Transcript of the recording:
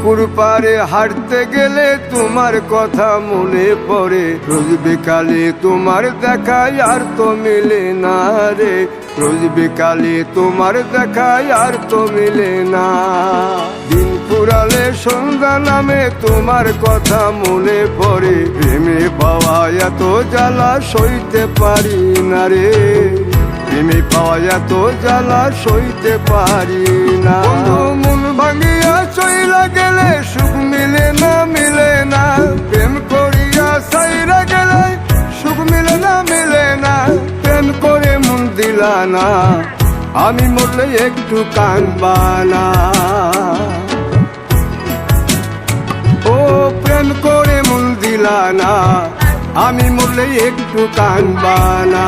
পুকুর পাড়ে হাঁটতে গেলে তোমার কথা মনে পড়ে, রোজ বিকালে তোমার দেখায় আর তো মিলে না রে, রোজ বিকালে তোমার দেখায় আর তো মিলে না। দিন ফুরালে সন্ধ্যা নামে তোমার কথা মনে পড়ে, প্রেমে পাওয়া এত জ্বালা সইতে পারি না রে, প্রেমে পাওয়া এত জ্বালা সইতে পারি না। মন ভাঙিয়া চইলা গেলে সুখ মিলে না, মিলে না, প্রেম করিয়া সাইরা গেলে সুখ মিলে না, মিলে না, প্রেম করে মন দিলা না, আমি মরলে একটু কাঁদবা না। ও প্রেম করে মন দিলা না, আমি মরলে একটু কাঁদবা না।